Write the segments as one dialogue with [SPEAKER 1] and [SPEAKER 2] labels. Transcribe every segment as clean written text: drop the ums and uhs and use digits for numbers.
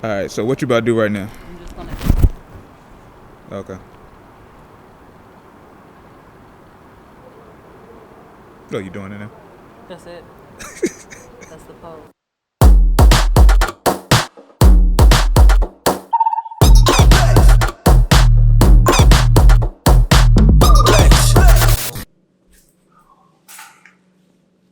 [SPEAKER 1] All right, so what you about to do right now?
[SPEAKER 2] I'm just gonna.
[SPEAKER 1] Okay. Oh, you doing it now?
[SPEAKER 2] That's it. That's the pose.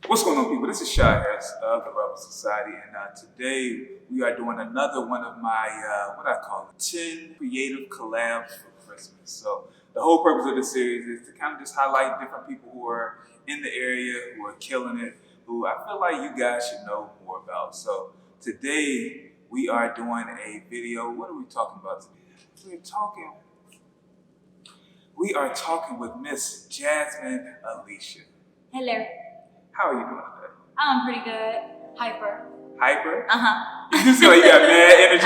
[SPEAKER 1] What's going on, people? This is Shy Harris of the Rebel Society, and today we are doing another one of my, what I call it, 10 creative collabs for Christmas. So the whole purpose of this series is to kind of just highlight different people who are in the area, who are killing it, who I feel like you guys should know more about. So today we are doing a video. What are we talking about today? We are talking with Miss Jasmine Alysha.
[SPEAKER 2] Hello.
[SPEAKER 1] How are you doing today?
[SPEAKER 2] I'm pretty good. Hyper.
[SPEAKER 1] Hyper?
[SPEAKER 2] Uh-huh.
[SPEAKER 1] You just feel like you got mad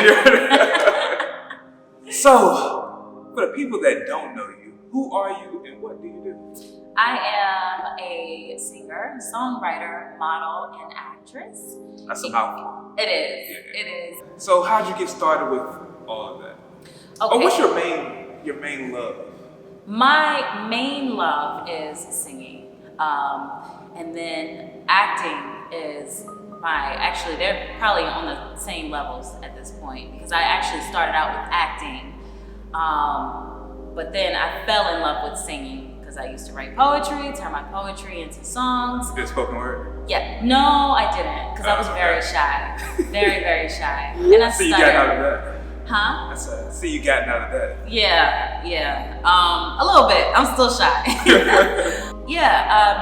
[SPEAKER 1] energy. So, for the people that don't know you, who are you and what do you do?
[SPEAKER 2] I am a singer, songwriter, model, and actress.
[SPEAKER 1] That's a mouthful.
[SPEAKER 2] It is.
[SPEAKER 1] Yeah.
[SPEAKER 2] It is.
[SPEAKER 1] So, how'd you get started with all of that?
[SPEAKER 2] Okay.
[SPEAKER 1] Oh, what's your main love?
[SPEAKER 2] My main love is singing. And then acting is actually they're probably on the same levels at this point because I actually started out with acting. But then I fell in love with singing because I used to write poetry, turn my poetry into songs.
[SPEAKER 1] You did spoken word?
[SPEAKER 2] Yeah, no, I didn't because I was very shy. Very, very shy. And I
[SPEAKER 1] See, you got out of that.
[SPEAKER 2] Huh?
[SPEAKER 1] See, you gotten out of that.
[SPEAKER 2] Yeah. A little bit. I'm still shy.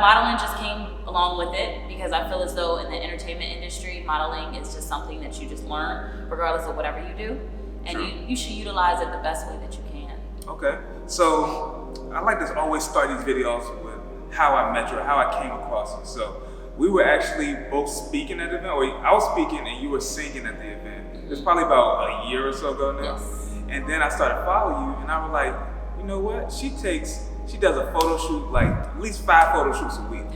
[SPEAKER 2] Modeling just came along with it because I feel as though in the entertainment industry, modeling is just something that you just learn regardless of whatever you do. And you should utilize it the best way that you can.
[SPEAKER 1] Okay. So I like to always start these videos with how I met you, or how I came across you. So we were actually both speaking at the event, or I was speaking and you were singing at the event. It was probably about a year or so ago now.
[SPEAKER 2] Yes.
[SPEAKER 1] And then I started following you and I was like, you know what? She does a photo shoot, like at least 5 photo shoots a week.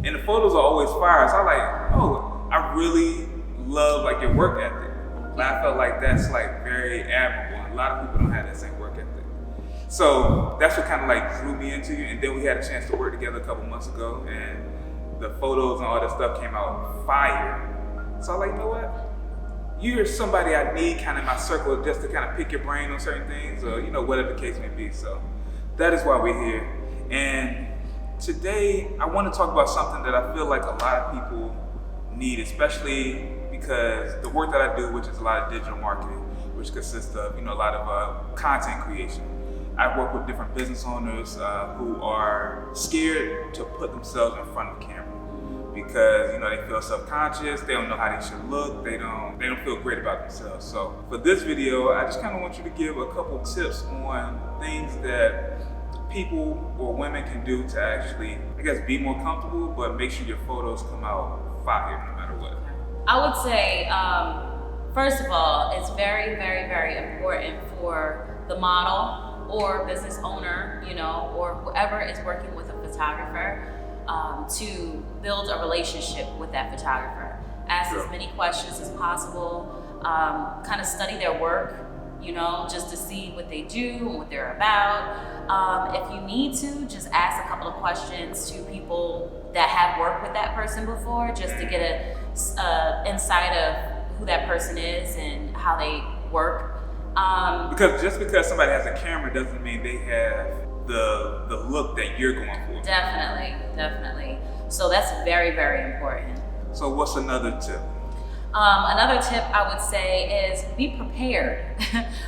[SPEAKER 1] And the photos are always fire. So I'm like, oh, I really love like your work ethic. And I felt like that's like very admirable. A lot of people don't have that same work ethic. So that's what kind of like drew me into you. And then we had a chance to work together a couple months ago and the photos and all that stuff came out fire. So I'm like, you know what? You're somebody I need kind of in my circle just to kind of pick your brain on certain things or, you know, whatever the case may be. So that is why we're here. And today I want to talk about something that I feel like a lot of people need, especially because the work that I do, which is a lot of digital marketing, which consists of, you know, a lot of content creation. I work with different business owners who are scared to put themselves in front of the camera. Because, you know, they feel self-conscious, they don't know how they should look, they don't feel great about themselves. So for this video, I just kind of want you to give a couple tips on things that people or women can do to actually, I guess, be more comfortable, but make sure your photos come out fire no matter what.
[SPEAKER 2] I would say, first of all, it's very, very, very important for the model or business owner, you know, or whoever is working with a photographer, to build a relationship with that photographer. Ask as many questions as possible, kind of study their work, you know, just to see what they do and what they're about. If you need to, just ask a couple of questions to people that have worked with that person before, just to get a insight of who that person is and how they work.
[SPEAKER 1] Because just because somebody has a camera doesn't mean they have the look that you're going for.
[SPEAKER 2] Definitely. So that's very, very important.
[SPEAKER 1] So what's another tip?
[SPEAKER 2] Another tip I would say is be prepared.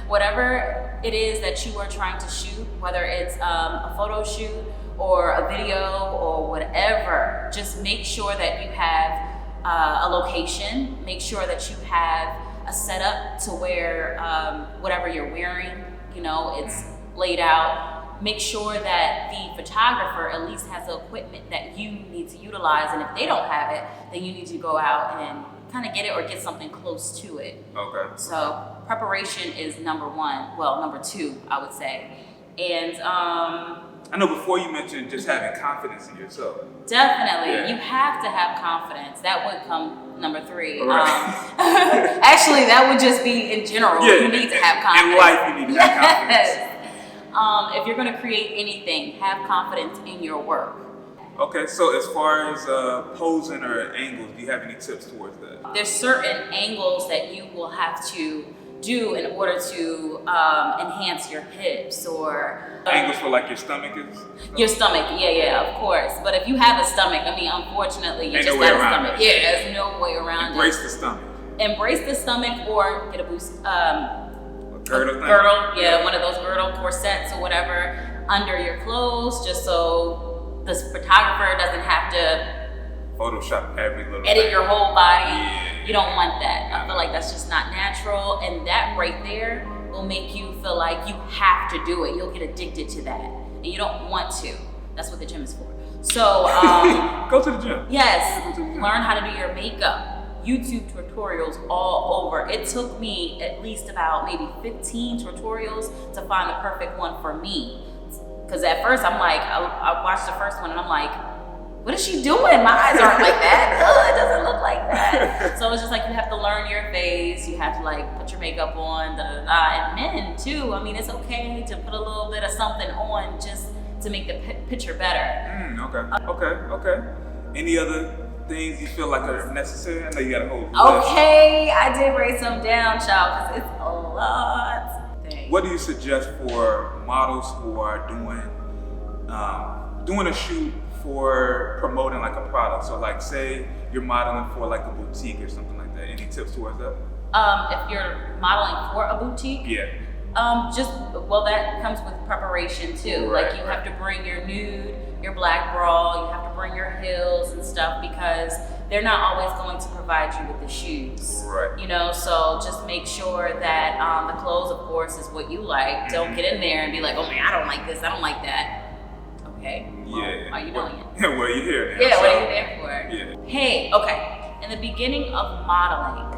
[SPEAKER 2] Whatever it is that you are trying to shoot, whether it's a photo shoot or a video or whatever, just make sure that you have a location, make sure that you have a setup to where whatever you're wearing, you know, it's laid out. Make sure that the photographer at least has the equipment that you need to utilize, and if they don't have it, then you need to go out and kind of get it or get something close to it.
[SPEAKER 1] Okay.
[SPEAKER 2] So preparation is number 1, well, number 2, I would say. And
[SPEAKER 1] I know before you mentioned just having confidence in yourself.
[SPEAKER 2] Definitely.
[SPEAKER 1] Yeah.
[SPEAKER 2] You have to have confidence. That would come number 3.
[SPEAKER 1] Right.
[SPEAKER 2] Actually, that would just be in general.
[SPEAKER 1] Yeah.
[SPEAKER 2] You need to have confidence.
[SPEAKER 1] In life, you need to have confidence.
[SPEAKER 2] Yes. If you're going to create anything, have confidence in your work.
[SPEAKER 1] Okay, so as far as posing or angles, do you have any tips towards that?
[SPEAKER 2] There's certain angles that you will have to do in order to enhance your hips or
[SPEAKER 1] Angles for like your stomach is?
[SPEAKER 2] your stomach. Yeah, of course. But if you have a stomach, I mean, unfortunately, you
[SPEAKER 1] Ain't
[SPEAKER 2] just
[SPEAKER 1] no way
[SPEAKER 2] got a
[SPEAKER 1] around
[SPEAKER 2] stomach.
[SPEAKER 1] it.
[SPEAKER 2] Yeah, there's no way around
[SPEAKER 1] Embrace
[SPEAKER 2] it.
[SPEAKER 1] the stomach.
[SPEAKER 2] Embrace the stomach or get a boost.
[SPEAKER 1] Girdle thing?
[SPEAKER 2] Girdle, yeah, one of those girdle corsets or whatever under your clothes, just so the photographer doesn't have to
[SPEAKER 1] Photoshop every little
[SPEAKER 2] edit
[SPEAKER 1] thing.
[SPEAKER 2] your whole body.
[SPEAKER 1] Yeah.
[SPEAKER 2] You don't want that. I feel like that's just not natural, and that right there will make you feel like you have to do it. You'll get addicted to that, and you don't want to. That's what the gym is for. So,
[SPEAKER 1] Go to the gym.
[SPEAKER 2] yes, learn how to do your makeup. YouTube tutorials all over. It took me at least about maybe 15 tutorials to find the perfect one for me. Because at first I'm like, I watched the first one and I'm like, what is she doing? My eyes aren't like that. No, it doesn't look like that. So it's just like you have to learn your face. You have to like put your makeup on, And men too. I mean, it's okay to put a little bit of something on just to make the picture better.
[SPEAKER 1] Okay. Any other things you feel like are necessary? I know you got a whole list.
[SPEAKER 2] Okay, I did write some down, child, because it's a lot. Dang.
[SPEAKER 1] What do you suggest for models who are doing a shoot for promoting like a product? So like say you're modeling for like a boutique or something like that. Any tips towards that?
[SPEAKER 2] If you're modeling for a boutique,
[SPEAKER 1] Yeah.
[SPEAKER 2] That comes with preparation too.
[SPEAKER 1] Right,
[SPEAKER 2] like you have to bring your nude, your black bra, you have to bring your heels and stuff because they're not always going to provide you with the shoes.
[SPEAKER 1] Right.
[SPEAKER 2] You know, so just make sure that the clothes, of course, is what you like. Don't get in there and be like, oh man, I don't like this, I don't like that. Okay. Well,
[SPEAKER 1] Yeah.
[SPEAKER 2] are you doing it?
[SPEAKER 1] Yeah, well, you're here now.
[SPEAKER 2] Yeah,
[SPEAKER 1] so,
[SPEAKER 2] what are you there for?
[SPEAKER 1] Yeah.
[SPEAKER 2] Hey, okay. In the beginning of modeling,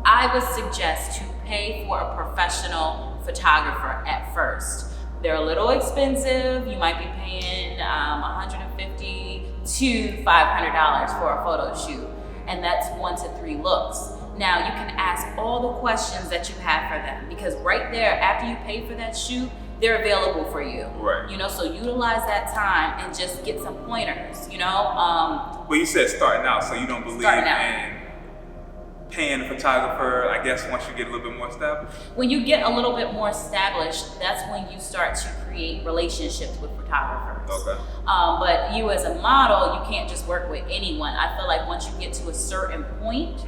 [SPEAKER 2] I would suggest to pay for a professional photographer at first. They're a little expensive. You might be paying $150 to $500 for a photo shoot, and that's 1 to 3 looks. Now you can ask all the questions that you have for them because right there, after you pay for that shoot, they're available for you.
[SPEAKER 1] Right.
[SPEAKER 2] You know, so utilize that time and just get some pointers. You know.
[SPEAKER 1] Well, you said starting out, so you don't believe in paying a photographer, I guess, once you get a little bit more established?
[SPEAKER 2] When you get a little bit more established, that's when you start to create relationships with photographers.
[SPEAKER 1] Okay.
[SPEAKER 2] But you as a model, you can't just work with anyone. I feel like once you get to a certain point,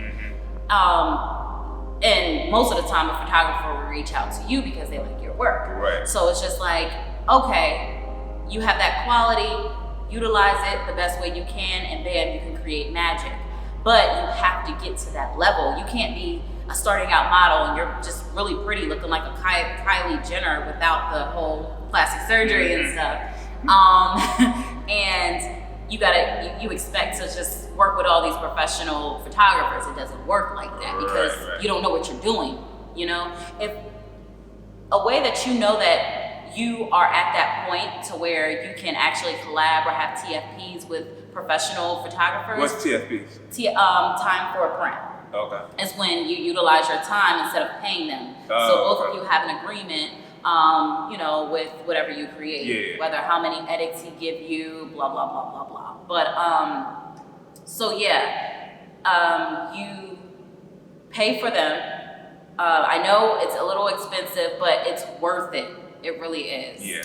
[SPEAKER 2] and most of the time a photographer will reach out to you because they like your work.
[SPEAKER 1] Right.
[SPEAKER 2] So it's just like, okay, you have that quality, utilize it the best way you can, and then you can create magic. But you have to get to that level. You can't be a starting out model and you're just really pretty looking like a Kylie Jenner without the whole plastic surgery and stuff. And you expect to just work with all these professional photographers. It doesn't work like that because you don't know what you're doing. You know, if a way that you know that you are at that point to where you can actually collab or have TFPs with professional photographers.
[SPEAKER 1] What's TFPs?
[SPEAKER 2] Time for a print.
[SPEAKER 1] Okay.
[SPEAKER 2] Is when you utilize your time instead of paying them. So both of you have an agreement, with whatever you create.
[SPEAKER 1] Yeah.
[SPEAKER 2] Whether how many edits he give you, blah, blah, blah, blah, blah. But, you pay for them. I know it's a little expensive, but it's worth it. It really is.
[SPEAKER 1] Yeah.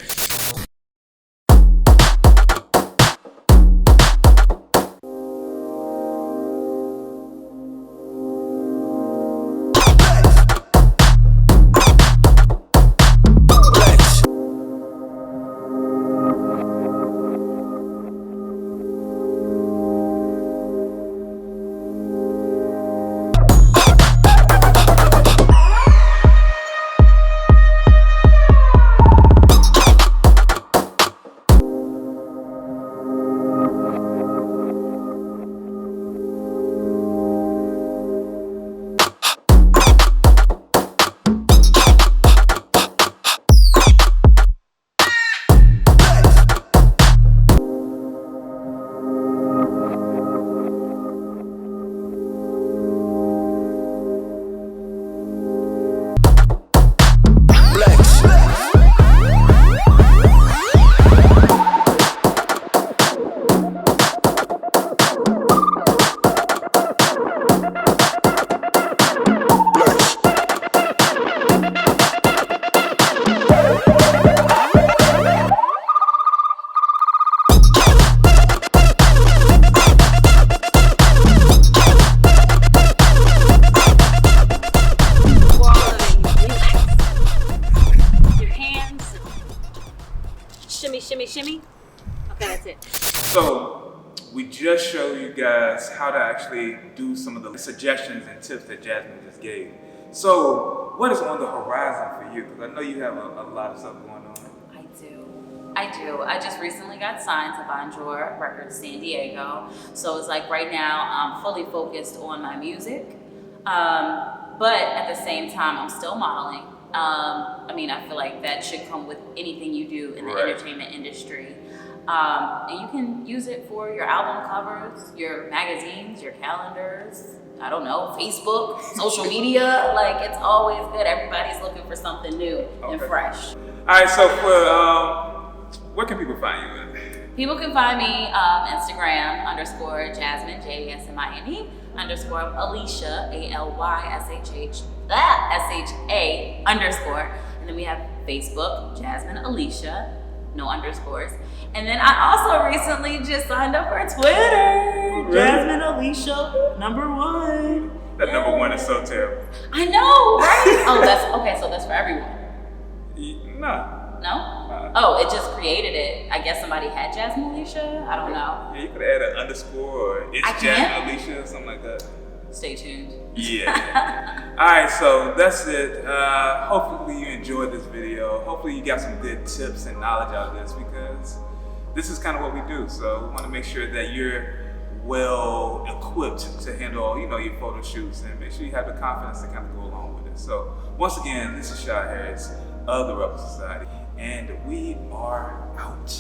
[SPEAKER 2] shimmy. Okay, that's it.
[SPEAKER 1] So we just showed you guys how to actually do some of the suggestions and tips that Jasmine just gave. So what is on the horizon for you? Because I know you have a lot of stuff going on.
[SPEAKER 2] I do. I just recently got signed to Bonjour Records San Diego. So it's like right now I'm fully focused on my music. But at the same time, I'm still modeling. I mean, I feel like that should come with anything you do in the entertainment industry. And you can use it for your album covers, your magazines, your calendars, I don't know, Facebook, social media. Like, it's always good. Everybody's looking for something new and fresh.
[SPEAKER 1] All right, so for, where can people find you at?
[SPEAKER 2] People can find me Instagram _ Jasmine, JASMINE _ Alysha, ALYSHA _ and then we have Facebook, Jasmine Alysha, no underscores. And then I also recently just signed up for Twitter,
[SPEAKER 1] Really?
[SPEAKER 2] Jasmine Alysha #1.
[SPEAKER 1] That #1 is so terrible.
[SPEAKER 2] I know, right? Oh, that's okay. So that's for everyone.
[SPEAKER 1] No.
[SPEAKER 2] No? Oh, it just created it. I guess somebody had Jasmine Alysha. I don't know.
[SPEAKER 1] Yeah, you could add an underscore or it's Jasmine Alysha or something like that.
[SPEAKER 2] Stay tuned.
[SPEAKER 1] Yeah. Alright, so that's it. Hopefully you enjoyed this video. Hopefully you got some good tips and knowledge out of this, because this is kind of what we do. So we want to make sure that you're well equipped to handle, your photo shoots, and make sure you have the confidence to kind of go along with it. So once again, this is Shad Harris of the Rebel Society, and we are out.